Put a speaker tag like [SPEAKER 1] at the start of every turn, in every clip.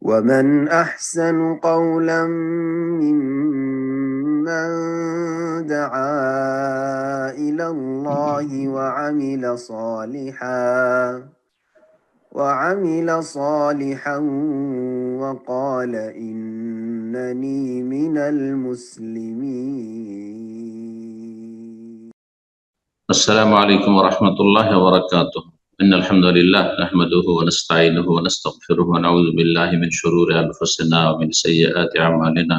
[SPEAKER 1] ومن أحسن قولا ممن دعا إلى الله وعمل صالحا وقال إنني من المسلمين.
[SPEAKER 2] السلام عليكم ورحمة الله وبركاته. إن الحمد لله نحمده ونستعينه ونستغفره ونعوذ بالله من شرور أنفسنا ومن سيئات أعمالنا.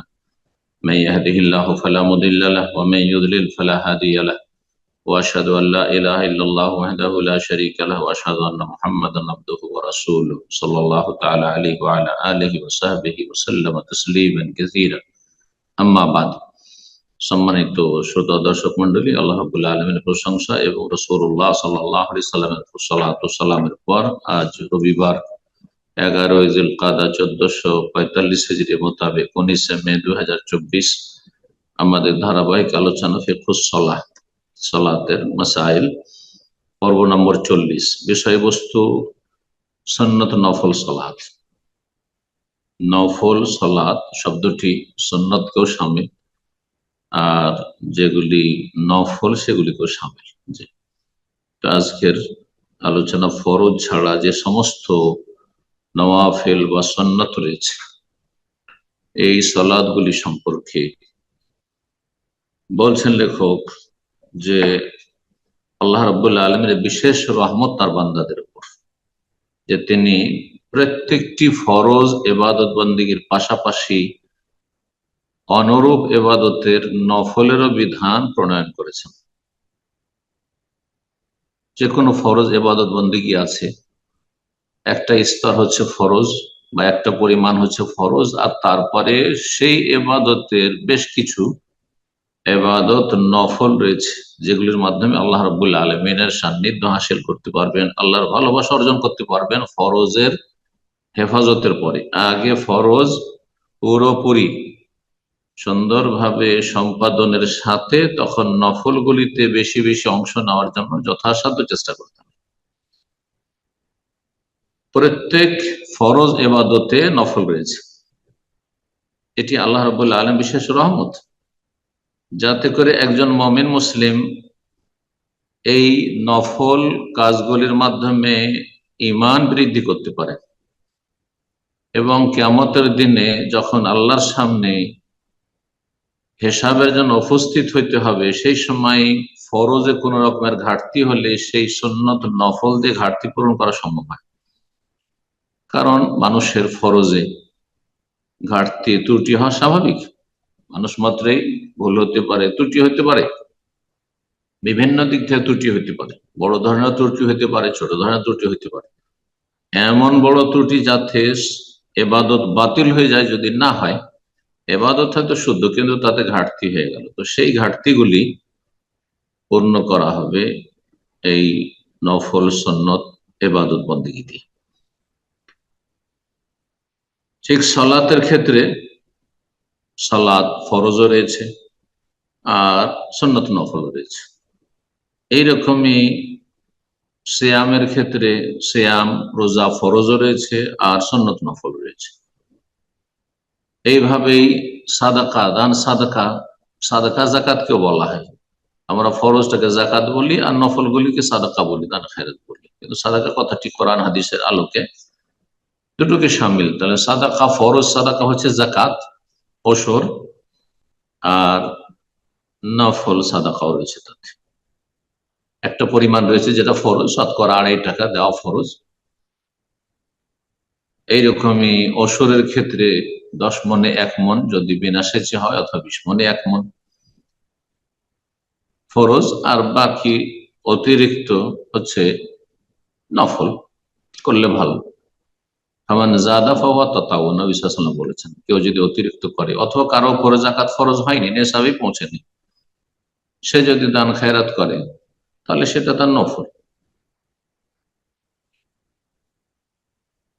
[SPEAKER 2] من يهده الله فلا مضل له ومن يضلل فلا هادي له، وأشهد أن لا إله إلا الله وحده لا شريك له، وأشهد أن محمدا عبده ورسوله صلى الله تعالى عليه وعلى آله وصحبه وسلم تسليما كثيرا। أما بعد, সম্মানিত শ্রোতা দর্শক মন্ডলী, আল্লাহ রাব্বুল আলামিনের প্রশংসা এবং রাসূলুল্লাহ সাল্লাল্লাহু আলাইহি সাল্লামের সালাতু সালামের পর আজ রবিবার 11 জিলকাদা 1445 হিজরি মোতাবেক 19 মে 2024 আমাদের ধারাবাহিক আলোচনা ফিকহুস সালাহ, সালাতের মাসাইল, পর্ব নম্বর 40। বিষয়বস্তু সুন্নত নফল সালাত। নফল সালাত শব্দটি সুন্নতকেও শামিল, আর যেগুলি নফল সেগুলিকেও শামিল। আজকের আলোচনা ফরজ ছাড়া যে সমস্ত নওয়াফিল বা সুন্নাত রয়েছে এই সালাতগুলি সম্পর্কে বলছেন লেখক যে আল্লাহ রাব্বুল আলামিনের বিশেষ রহমত তার বান্দাদের উপর, যে তিনি প্রত্যেকটি ফরজ ইবাদত বন্দেগীর পাশাপাশি অনুরূপ ইবাদতের নফলেরও বিধান প্রণয়ন করেছেন। যে কোনো ফরজ ইবাদত বন্দেগী আছে, একটা স্তর হচ্ছে ফরজ বা একটা পরিমাণ হচ্ছে ফরজ, আর তারপরে সেই ইবাদতের বেশ কিছু ইবাদত নফল রয়েছে যেগুলির মাধ্যমে আল্লাহ রাব্বুল আলামিনের সান্নিধ্য হাসিল করতে পারবেন, আল্লাহর ভালোবাসা অর্জন করতে পারবেন ফরজের হেফাজতের পরে। আগে ফরজ পুরোপুরি সুন্দরভাবে সম্পাদনের সাথে তখন নফলগুলিতে বেশি বেশি অংশ নেওয়ার জন্য যথাসাধ্য চেষ্টা করতে হবে। প্রত্যেক ফরজ ইবাদতে নফল রয়েছে, এটি আল্লাহ রাব্বুল আলামিন বিশেষ রহমত, যাতে করে একজন মুমিন মুসলিম এই নফল কাজগুলির মাধ্যমে ঈমান বৃদ্ধি করতে পারে এবং কিয়ামতের দিনে যখন আল্লাহর সামনে হিসাবের জন্য উপস্থিত হইতে হবে সেই সময় ফরজে কোন রকমের ঘাটতি হলে সেই সুন্নত নফল দিয়ে ঘাটতি পূরণ করা সম্ভব হয়। কারণ মানুষের ফরজে ঘাটতি ত্রুটি হওয়া স্বাভাবিক, মানুষ মাত্রই ভুল হতে পারে, ত্রুটি হতে পারে, বিভিন্ন দিক থেকে ত্রুটি হতে পারে, বড় ধরনের ত্রুটি হতে পারে, ছোট ধরনের ত্রুটি হতে পারে। এমন বড় ত্রুটি যাতে ইবাদত বাতিল হয়ে যায় যদি না হয়, ইবাদত হয়তো শুদ্ধ কিন্তু তাতে ঘাটতি হয়ে গেল, তো সেই ঘাটতিগুলি পূর্ণ করা হবে এই নফল সুন্নত ইবাদত বন্দেগী দিয়ে। ঠিক সালাতের ক্ষেত্রে সালাত ফরজও রয়েছে আর সুন্নত নফল রয়েছে। এইরকমই সিয়ামের ক্ষেত্রে সিয়াম রোজা ফরজও রয়েছে আর সুন্নত নফল রয়েছে। এইভাবেই সাদাকা, দান সাদাকা, সাদাকা যাকাতকেও বলা হয়। আমরা ফরজটাকে যাকাত বলি আর নফলগুলিকে সাদাকা বলি, দান খায়রাত বলি, কিন্তু সাদাকা কথাটি কোরআন হাদিসের আলোকে দুটোকে শামিল। তাহলে সাদাকা, ফরজ সাদাকা হচ্ছে যাকাত ওশর, আর নফল সাদাকাও রয়েছে, তাতে একটা পরিমাণ রয়েছে যেটা ফরজ, শতকরা 2.5 টাকা দেওয়া ফরজ। এইরকমই ওশরের ক্ষেত্রে 10 মণে 1 মণ যদি বিনা সেচে হয়, অথবা 20 মণে 1 মণ ফরজ, আর বাকি অতিরিক্ত হচ্ছে নফল করলে ভালো। ফামান যাদা ফাহুয়া তাতাওয়ুন, নবী সাল্লাল্লাহু আলাইহি ওয়াসাল্লাম বলেছেন, কেউ যদি অতিরিক্ত করে অথবা কারো উপরে যাকাত ফরজ হয়নি, নেশাবে পৌঁছেনি, সে যদি দান খায়রাত করে তাহলে সেটা তার নফল।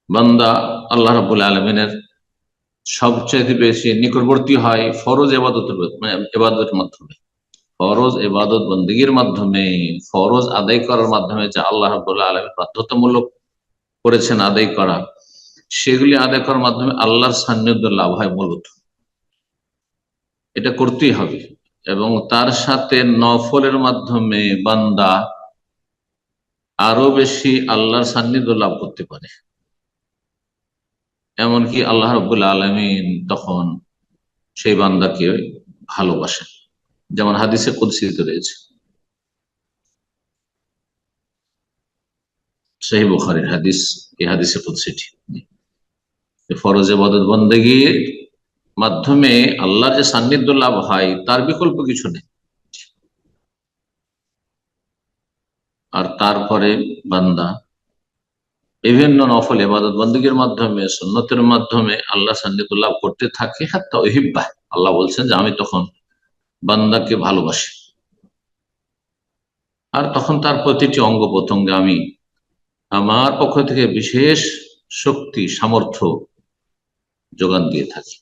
[SPEAKER 2] বান্দা আল্লাহ রাব্বুল আলামিনের সবচেয়ে বেশি নিকটবর্তী হয় ফরজ ইবাদতের মাধ্যমে, ফরজ ইবাদত বন্দেগীর মাধ্যমে, ফরজ আদায় করার মাধ্যমে, যা আল্লাহ রাব্বুল আলামিন বাধ্যতামূলক করেছেন আদায় করা, সেগুলি আদায় করার মাধ্যমে আল্লাহর সান্নিধ্য লাভ হয় মূলত, এটা করতেই হবে। এবং তার সাথে নফলের মাধ্যমে বান্দা আরো বেশি আল্লাহর সান্নিধ্য লাভ করতে পারে। এমনকি আল্লাহ রাব্বুল আলামিন তখন সেই বান্দাকে ভালোবাসেন, যেমন হাদিসে কুদসিতে রয়েছে, সহিহ বুখারীর হাদিস, এই হাদিসে কুদসিটি ফরজ ইবাদত বন্দেগীর মাধ্যমে আল্লাহর যে সান্নিধ্য লাভ হয় তার বিকল্প কিছু নেই। আর তারপরে বান্দা বিভিন্ন নফল ইবাদত বন্দেগীর মাধ্যমে, সুন্নতের মাধ্যমে আল্লাহ সান্নিধ্য লাভ করতে থাকে। হাত্তা উহিব্বাহ, আল্লাহ বলছেন যে আমি তখন বান্দাকে ভালোবাসি, আর তখন তার প্রতিটি অঙ্গ প্রত্যঙ্গে আমি আমার পক্ষ থেকে বিশেষ শক্তি সামর্থ্য যোগান দিয়ে থাকি।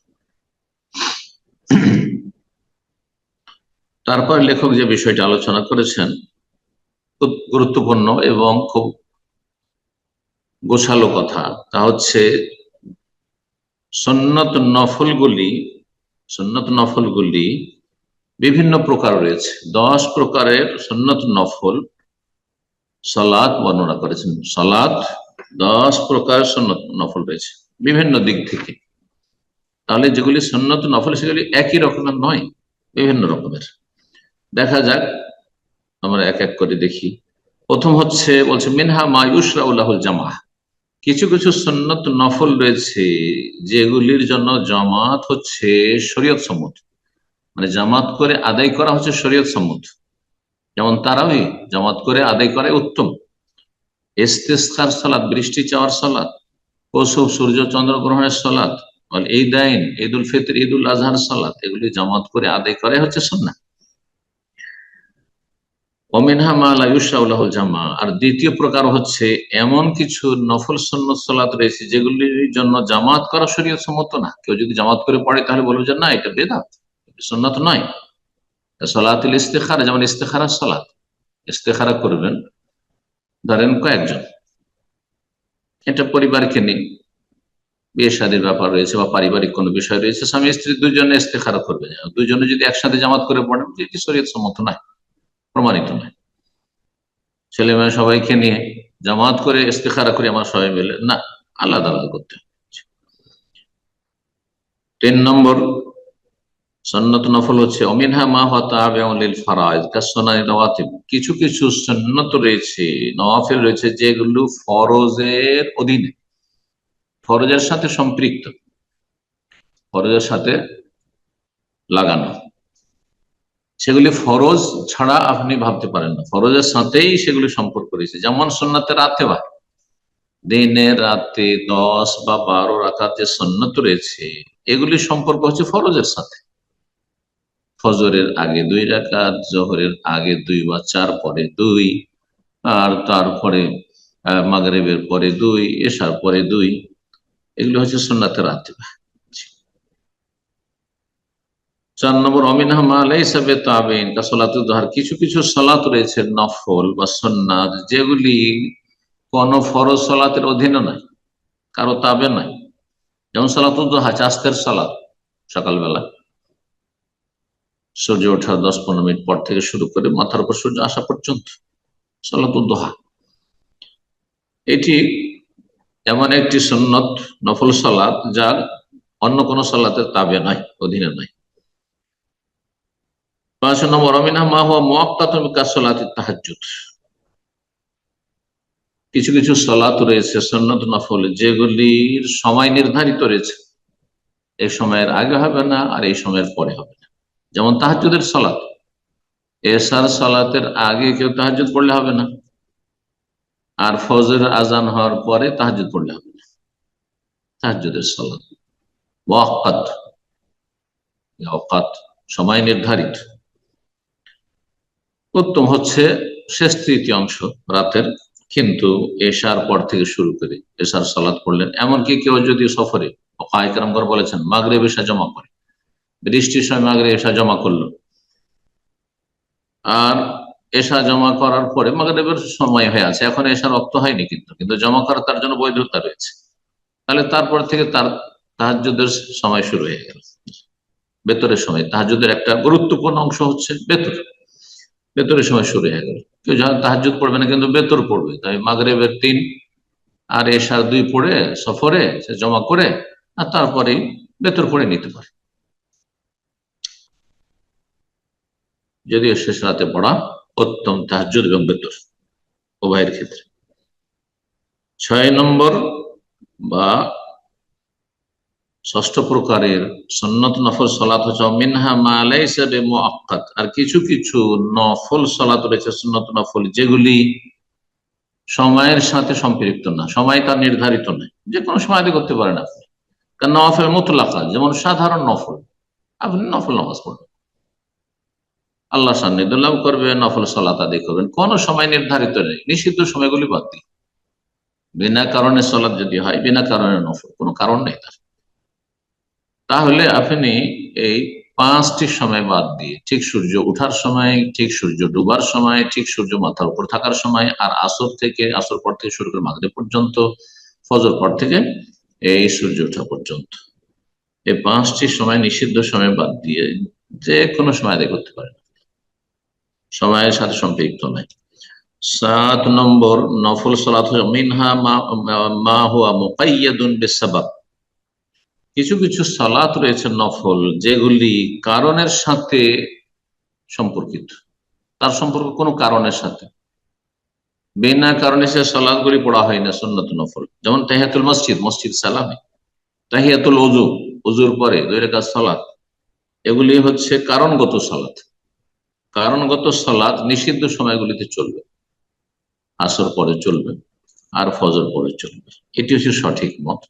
[SPEAKER 2] তারপর লেখক যে বিষয়টা আলোচনা করেছেন খুব গুরুত্বপূর্ণ এবং খুব গোছালো কথা, তা হচ্ছে সুন্নত নফলগুলি বিভিন্ন প্রকার রয়েছে। 10 প্রকারের সুন্নত নফল সালাত বর্ণনা করেছেন। সালাত 10 প্রকার সুন্নত নফল রয়েছে বিভিন্ন দিক থেকে। তাহলে যেগুলি সুন্নত নফল সেগুলি একই রকমের নয়, বিভিন্ন রকমের। দেখা যাক, আমরা এক এক করে দেখি। প্রথম হচ্ছে, বলছে মিনহা মা ইউশরাউ লাহুল জামাহ। কিছু কিছু সুন্নত নফল রয়েছে যেগুলির জন্য জামাত হচ্ছে শরীয়ত সম্মত, মানে জামাত করে আদায় করা হচ্ছে শরীয়ত সম্মত। যেমন তারাবি জামাত করে আদায় করা উত্তম। ইস্তিসকার সালাত, বৃষ্টি চাওয়ার সালাত, কসুফ সূর্য চন্দ্র গ্রহণের সালাত, ঈদাইন, ঈদ উল ফিতর, ঈদ উল আজহার সালাত, এগুলি জামাত করে আদায় করাই হচ্ছে সুন্নাহ। ওমিনহা মা লা ইউশরাউ লাহুল জামা। আর দ্বিতীয় প্রকার হচ্ছে এমন কিছু নফল সুন্নত সালাত রয়েছে যেগুলির জন্য জামাত করা শরীয়ত সম্মত না। কেউ যদি জামাত করে পড়ে তাহলে বলবে যে না, এটা বেদাত, সুন্নাত নয়। সালাতুল ইস্তিখারা, যেমন ইস্তিখারার সালাত, ইস্তিখারা করবেন ধরেন কয়েকজন, এটা পরিবারকে নিয়ে বিয়ে শাদীর ব্যাপার রয়েছে বা পারিবারিক কোনো বিষয় রয়েছে, স্বামী স্ত্রী দুজনে ইস্তিখারা করবে, দুজনে যদি একসাথে জামাত করে পড়েন যেটি শরীয়ত সম্মত নয়, প্রমাণিত নয়। ছেলে মেয়ে সবাইকে নিয়ে জামাত করে ইস্তিখারা করি আমার সবাই মিলে, না, আলাদা আলাদা করতে হবে। 3 নম্বর সুন্নত নফল হচ্ছে অমিনহা মা হুয়া তাবিউন লিল ফারাইজ কাসসানানি রাওয়াতিব। কিছু কিছু সুন্নত রয়েছে, নওয়াফিল রয়েছে যেগুলো ফরজের অধীনে, ফরজের সাথে সম্পৃক্ত, ফরজের সাথে লাগানো। সেগুলি ফরজ ছাড়া আপনি ভাবতে পারেন না, ফরজের সাথেই সেগুলি সম্পর্ক রয়েছে। যেমন সুন্নতে রাতেবা, দিনে রাতে 10 বা 12 রাকাত যে সুন্নত রয়েছে এগুলি সম্পর্ক হচ্ছে ফরজের সাথে। ফজরের আগে 2 রাকাত, জোহরের আগে 2 বা 4 পরে 2, আর তারপরে মাগরিবের পরে 2, এশার পরে 2, এগুলো হচ্ছে সুন্নতে রাতেবা। 4 নম্বর অমিনহা মা লাইসা বিতাবিন কাসলাতুদ দুহর। কিছু কিছু সালাত রয়েছে নফল বা সুন্নাত যেগুলি কোন ফরজ সালাতের অধীনে নাই, কারো তাবে নাই। যেমন সালাতুদ দুহা, চাস্তের সালাত, সকালবেলা সূর্য ওঠার 10-15 মিনিট পর থেকে শুরু করে মাথার উপর সূর্য আসা পর্যন্ত সালাতুদ দুহা, এটি এমন একটি সুন্নত নফল সালাত যার অন্য কোন সালাতের তাবে নাই, অধীনে নাই। 5 নম্বর অমিনহা মা হুয়া মুআক্কাতুন কাসসালাতিত তাহাজ্জুদ। কিছু কিছু সালাত রয়েছে সুন্নত নফল যেগুলির সময় নির্ধারিত রয়েছে, এই সময়ের আগে হবে না আর এই সময়ের পরে হবে না। যেমন তাহাজ্জুদের সালাত, এশার সালাতের আগে কেউ তাহাজ্জুদ পড়লে হবে না, আর ফজর আজান হওয়ার পরে তাহাজ্জুদ পড়লে হবে না। তাহাজ্জুদের সালাত মুআক্কাত, সময় নির্ধারিত। উত্তম হচ্ছে শেষ তৃতীয়াংশ রাতের, কিন্তু এশার পর থেকে শুরু করে এশার সালাত পড়লেন। এমনকি কেউ যদি সফরে, ওলামায়ে বলেছেন মাগরিব এশা জমা করে, বৃষ্টির সময় মাগরিব এশা জমা করলো, আর এশা জমা করার পরে মাগরিবের সময় হয়ে আছে, এখন এশার রক্ত হয়নি, কিন্তু জমা করা তার জন্য বৈধতা রয়েছে, তাহলে তারপর থেকে তার তাহাজ্জুদের সময় শুরু হয়ে গেল। বেতরের সময় তাহাজ্জুদের একটা গুরুত্বপূর্ণ অংশ হচ্ছে বেতর, বেতরের সময় শুরু হয়ে গেল। কেউ যখন তাহাজ্জুদ পড়বে না কিন্তু বেতর পড়বে, তাই মাগরিবের 3 আর এশার 2 পড়ে সফরে সে জমা করে আর তারপরেই বেতর পড়ে নিতে পারে, যদিও শেষ রাতে পড়া উত্তম তাহাজ্জুদ এবং বেতর উভয়ের ক্ষেত্রে। 6 নম্বর বা 6ষ্ঠ প্রকারের সুন্নত নফল সালাত হচ্ছে মিনহা মা লাইসা বিমুআক্কাদ, আর কিছু কিছু নফল সালাত রয়েছে সুন্নত নফল যেগুলি সময়ের সাথে সম্পৃক্ত না, সময় তার নির্ধারিত নয়, যে কোনো সময় আদি করতে পারেন আপনি। কারণ নফল মুতলাকা, যেমন সাধারণ নফল, আপনি নফল নামাজ পড়বেন, আল্লাহ সান্নিধ্য লাভ করবেন, নফল সালাত আদায় করবেন, কোনো সময় নির্ধারিত নেই, নিষিদ্ধ সময়গুলি বাদ দিয়ে। বিনা কারণে সালাত যদি হয়, বিনা কারণে নফল, কোনো কারণ নেই তার, তাহলে আপনি এই 5টি সময় বাদ দিয়ে ঠিক সূর্য ওঠার সময়, ঠিক সূর্য ডুবার সময়, ঠিক সূর্য মাথার উপর থাকার সময়, আর আসর পর থেকে শুরু করে মাগরিব পর্যন্ত, ফজর পর থেকে এই সূর্য ওঠা পর্যন্ত, এই 5টি সময় নিষিদ্ধ সময় বাদ দিয়ে যে কোনো সময় আদায় করতে পারেন, সময়ের সাথে সম্পৃক্ত নয়। 7 নম্বর নফল সালাত মিনহা মা হুয়া মুকাইয়াদুন বিসসাবাব, কিছু কিছু সালাত রয়েছে নফল যেগুলি কারণের সাথে সম্পর্কিত, তার সম্পর্ক কোনো কারণের সাথে, বিনা কারণে সে সালাতগুলি পড়া হয় না সুন্নত নফল। যেমন তাহিয়াতুল মসজিদ, মসজিদ সালামে, তাহিয়াতুল ওযু, ওযুর পরে 2 রাকাত সালাত, এগুলি হচ্ছে কারণগত সালাত। কারণগত সালাত নিষিদ্ধ সময়গুলিতে চলবে, আসর পরে চলবে আর ফজর পরে চলবে, এটি হচ্ছে সঠিক মত।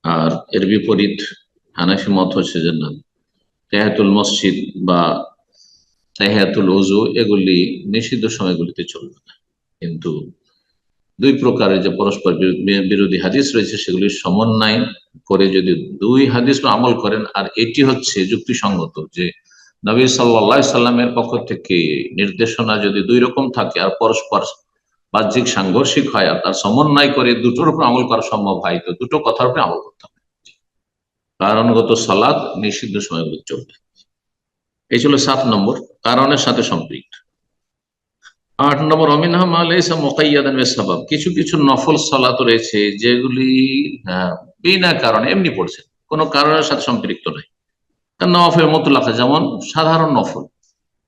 [SPEAKER 2] আর এর বিপরীত হানাফি মত হচ্ছে যে না, তাহিয়াতুল মসজিদ বা তাহিয়াতুল ওযু এগুলি নিষিদ্ধ সময়গুলিতে চলবে না। কিন্তু 2 প্রকারের যে পরস্পর বিরোধী হাদিস রয়েছে সেগুলির সমন্বয় করে যদি 2 হাদিস আমল করেন, আর এটি হচ্ছে যুক্তিসঙ্গত যে নবী সাল্লাল্লাহু আলাইহি সাল্লামের পক্ষ থেকে নির্দেশনা যদি 2 রকম থাকে আর পরস্পর বাহ্যিক সাংঘর্ষিক হয়, আর তার সমন্বয় করে দুটোর উপর আমল করা সম্ভব হয়, তো দুটো কথার উপরে আমল করতে হবে। কারণগত সালাত নিষিদ্ধ সময়গুলো চলবে। এই ছিল 7 নম্বর, কারণের সাথে সম্পৃক্ত। 8 নম্বর অমিনহা মা লাইসা মুকাইয়াদান বিসসাবাব, কিছু কিছু নফল সালাত রয়েছে যেগুলি বিনা কারণে এমনি পড়ছে, কোনো কারণের সাথে সম্পৃক্ত নয়। কারণ নফল মুতলাকা, যেমন সাধারণ নফল,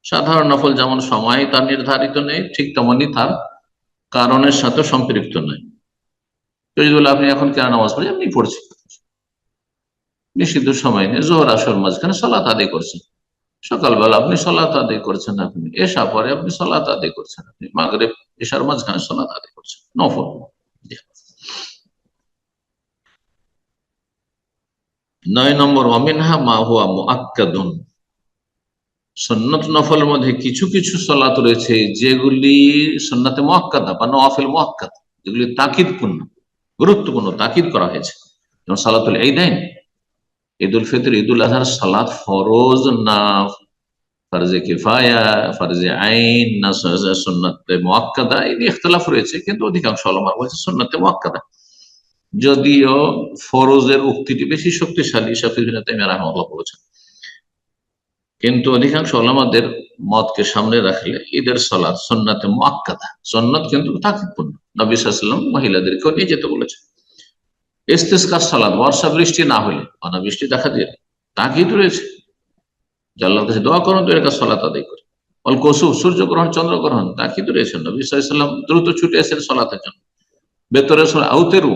[SPEAKER 2] সাধারণ নফল যেমন সময় তার নির্ধারিত নেই, ঠিক তেমনি তার কারণের সাথে সম্পৃক্ত নয়। যদি বলে আপনি এখন কেন নামাজ পড়ছেন, এমনি পড়ছি, নিষিদ্ধ সময় নেই, জোহর আসর মাঝখানে সালাত আদায় করছেন, সকালবেলা আপনি সালাত আদায় করছেন, আপনি এশা পরে আপনি সালাত আদায় করছেন, আপনি মাগরিব এশার মাঝখানে সালাত আদায় করছেন, নফল। 9 নম্বর অমিনহা মা হুয়া মুআক্কাদুন, সুন্নত নফলের মধ্যে কিছু কিছু সালাত রয়েছে যেগুলি সুন্নতে মুআক্কাদা বা নওয়াফিল মুআক্কাদ, যেগুলি তাকিদপূর্ণ, গুরুত্বপূর্ণ, তাকিদ করা হয়েছে। যেমন সালাতুল ঈদাইন, ঈদুল ফিতর, ঈদুল আজহার সালাত ফরজ না ফরজে কিফায়া, ফরজে আইন না সুন্নতে মুআক্কাদা, এই নিয়ে ইখতিলাফ রয়েছে, কিন্তু অধিকাংশ উলামা বলেছে সুন্নতে মুআক্কাদা। যদিও ফরজের উক্তিটি বেশি শক্তিশালী, শাফিঈ ইবনে তাইমিয়া রাহিমাহুল্লাহ বলেছেন, কিন্তু অধিকাংশ উলামাদের মতকে সামনে রাখলে ঈদের সালাত সুন্নতে মুআক্কাদা, সুন্নত কিন্তু তাকিদপূর্ণ। নবী সাল্লাল্লাহু আলাইহি ওয়াসাল্লাম মহিলাদেরকেও নিয়ে যেতে বলেছেন। ইস্তিসকার সালাত, বর্ষা বৃষ্টি না হলে, অনাবৃষ্টি দেখা দিলে তাকিদ রয়েছে, যে আল্লাহর কাছে দোয়া করুন 2 রাকাত সালাত আদায় করে। অল কুসুফ, সূর্যগ্রহণ চন্দ্রগ্রহণ, তাকিদ রয়েছে, নবী সাল্লাল্লাহু আলাইহি ওয়াসাল্লাম দ্রুত ছুটে এসেছেন সালাতের জন্য। বেতরে আউতেরু,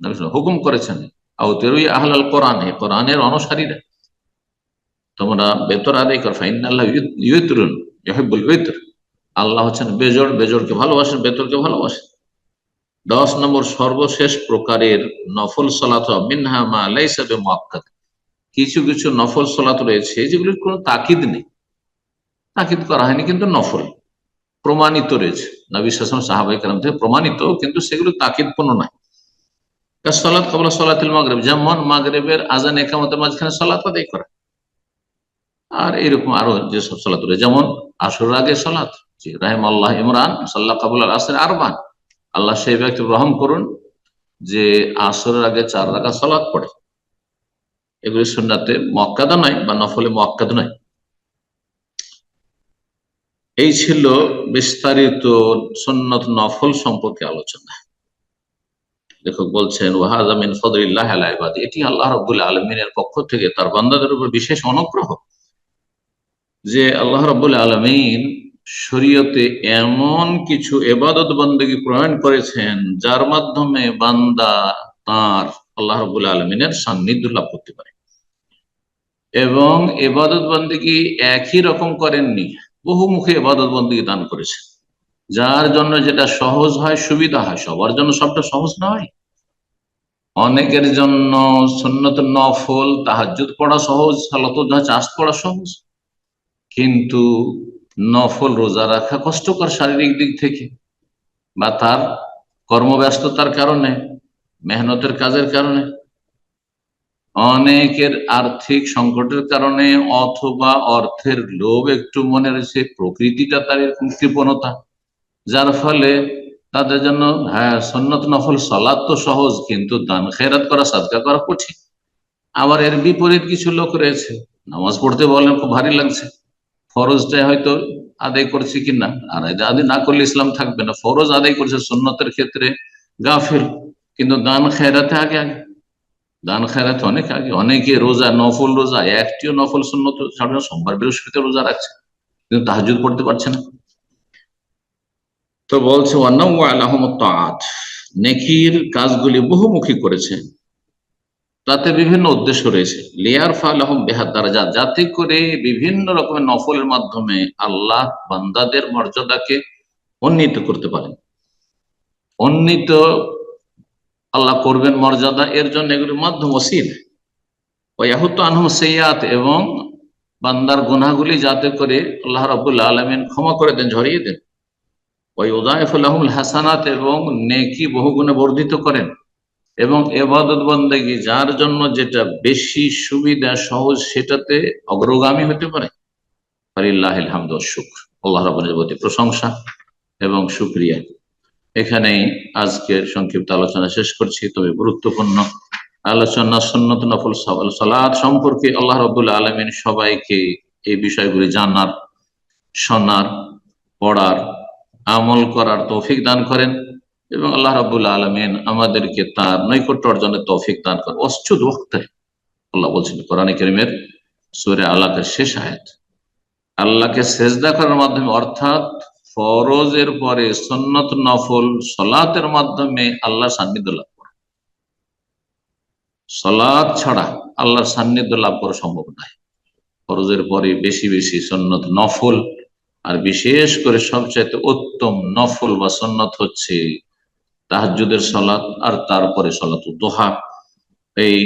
[SPEAKER 2] নবী হুকুম করেছেন, আউতেরু আহলাল কোরআন, কোরআনের অনুসারীরা তোমরা বেতর আদায় কর, ফাইনাল্লাহ ইউতরুন ইউহিব্বুল বিতর, আল্লাহ হচ্ছেন বেজোড়, বেজোড়কে ভালোবাসেন, বেতরকে ভালোবাসেন। 10 নম্বর সর্বশেষ প্রকারের নফল সালাত মিনহা মা লাইসা বিমুআক্কাদ, কিছু কিছু নফল সালাত রয়েছে যেগুলির কোনো তাকিদ নেই, তাকিদ করা হয়নি কিন্তু নফল প্রমাণিত রয়েছে, নবী সাল্লাল্লাহু আলাইহি ওয়াসাল্লাম সাহাবায়ে কেরাম থেকে প্রমাণিত, কিন্তু সেগুলো তাকিদপূর্ণ নয়। সালাত ক্বাবলা সালাতিল মাগরিব, যেমন মাগরিবের আযান ইকামতের মাঝখানে সালাত আদায় করা, আর এরকম আরো যেসব সালাত রয়েছে, যেমন আসরের আগে সালাত, রাহিমাল্লাহ ইমরান সাল্লা কাবুল আল আসর আরবান, আল্লাহ সেই ব্যক্তি রহম করুন যে আসরের আগে 4 রাকাত সালাত পড়ে, এগুলি সুন্নাতে মুআক্কাদা নয় বা নফলে মুআক্কাদ নয়। এই ছিল বিস্তারিত সুন্নত নফল সম্পর্কে আলোচনা। লেখক বলছেন ওয়াহাযা মিন ফাদলিল্লাহি আলা ইবাদি, এটি আল্লাহ রাব্বুল আলামিনের পক্ষ থেকে তার বান্দাদের উপর বিশেষ অনুগ্রহ যে আল্লাহ রাব্বুল আলামিন শরীয়তে এমন কিছু ইবাদত বন্দেগী প্রণয়ন করেছেন যার মাধ্যমে বান্দা তার আল্লাহ রাব্বুল আলামিনের সান্নিধ্য লাভ করতে পারে। এবং ইবাদত বন্দেগী একই রকম করেননি, বহুমুখী ইবাদত বন্দেগী দান করেছেন, যার জন্য যেটা সহজ হয়, সুবিধা হয়। সবার জন্য সবটা সহজ নয়। অনেকের জন্য সুন্নত নফল তাহাজ্জুদ পড়া সহজ, সালাতুল চাষ পড়া সহজ, কিন্তু নফল রোজা রাখা কষ্টকর শারীরিক দিক থেকে, বা তার কর্মব্যস্ততার কারণে, মেহনতের কাজের কারণে, অনেকের আর্থিক সংকটের কারণে, অথবা অর্থের লোভ একটু মনে রয়েছে, প্রকৃতিটা তার এরকম কৃপণতা, যার ফলে তাদের জন্য হ্যাঁ সুন্নত নফল সালাত তো সহজ, কিন্তু দান খেরাত করা, সাদকা করা কঠিন। আবার এর বিপরীত কিছু লোক রয়েছে, নামাজ পড়তে বলেন খুব ভারী লাগছে, ফরজটাই হয়তো আদায় করছে কিনা, আর আদায় না করলে ইসলাম থাকবে না, ফরজ আদায় করছে, সুন্নতের ক্ষেত্রে গাফিল, কিন্তু দান খেরাতে আগে আগে, দান খেরাতে অনেক আগে। অনেকে রোজা, নফল রোজা, একটিও নফল সুন্নত ছাড়া সোমবার বৃহস্পতি রোজা রাখছে, কিন্তু তাহাজ্জুদ পড়তে পারছে না। তো বলছে নেকির কাজগুলি বহুমুখী করেছে, তাতে বিভিন্ন উদ্দেশ্য রয়েছে। লিয়ার ফালাহম বেহাদ দারাজাত, যাতে করে বিভিন্ন রকমের নফলের মাধ্যমে আল্লাহ বান্দাদের মর্যাদাকে উন্নীত করতে পারেন। উন্নীত আল্লাহ করবেন মর্যাদা, এর জন্য এগুলির মাধ্যম ওসিল। ওয়াহুত্তু আনহুম সাইয়্যাত, এবং বান্দার গুনাহগুলি যাতে করে আল্লাহ রাব্বুল আলামিন ক্ষমা করে দেন, ঝরিয়ে দেন। ওয়ায়ুদাইফু লাহুমুল হাসানাত, এবং নেকি বহুগুণে বর্ধিত করেন। এবং ইবাদত বন্দেগী যার জন্য যেটা বেশি সুবিধা সহজ, সেটাতে অগ্রগামী হতে পারে। ফালিল্লাহিল হামদু ওয়াশ শুকর, আল্লাহ রাব্বুল প্রতি প্রশংসা এবং শুকরিয়া। এখানেই আজকের সংক্ষিপ্ত আলোচনা শেষ করছি। তবে গুরুত্বপূর্ণ আলোচনা সুন্নত নফল সালাত সম্পর্কে আল্লাহ রাব্বুল আলামিন সবাইকে এই বিষয়গুলি জানার, শোনার, পড়ার, আমল করার তৌফিক দান করেন, এবং আল্লাহ রাব্বুল আলামিন আমাদেরকে তার নৈকট্য অর্জনের তৌফিক দান করেন। ওয়াসজুদ ওয়াক্তারিব, আল্লাহ বলছেন কোরআনে কারীমের সূরা আলাকের শেষ আয়াত, আল্লাহকে সেজদা করার মাধ্যমে, অর্থাৎ ফরজের পরে সুন্নত নফল সালাতের মাধ্যমে আল্লাহর সান্নিধ্য লাভ করা। সালাত ছাড়া আল্লাহর সান্নিধ্য লাভ করা সম্ভব নয়। ফরজের পরে বেশি বেশি সুন্নত নফল, আর বিশেষ করে সবচাইতে উত্তম নফল বা সুন্নত হচ্ছে তাহাজ্জুদের সালাত, আর তারপরে সালাতুদ দুহা। এই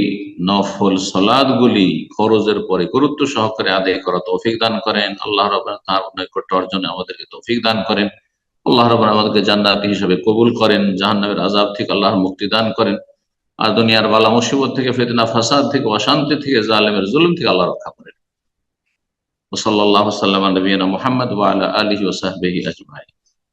[SPEAKER 2] নফল সালাত গুলি ফরজের পরে গুরুত্ব সহকারে আদায় করা তৌফিক দান করেন আল্লাহ রাব্বুল, তার নৈকট্য অর্জনে আমাদেরকে তৌফিক দান করেন। আল্লাহ রাব্বুল আমাদেরকে জান্নাতি হিসেবে কবুল করেন, জাহান্নামের আযাব থেকে আল্লাহর মুক্তি দান করেন, আর দুনিয়ার বালা মুসিবত থেকে, ফিতনা ফাসাদ থেকে, অশান্তি থেকে, জালেমের জুলুম থেকে আল্লাহ রক্ষা করেন। ওয়া সাল্লাল্লাহু সাল্লাম আলা নবিয়িনা মুহাম্মদ ওয়া আলা আলিহি ওয়া সাহবিহি আজমাইন।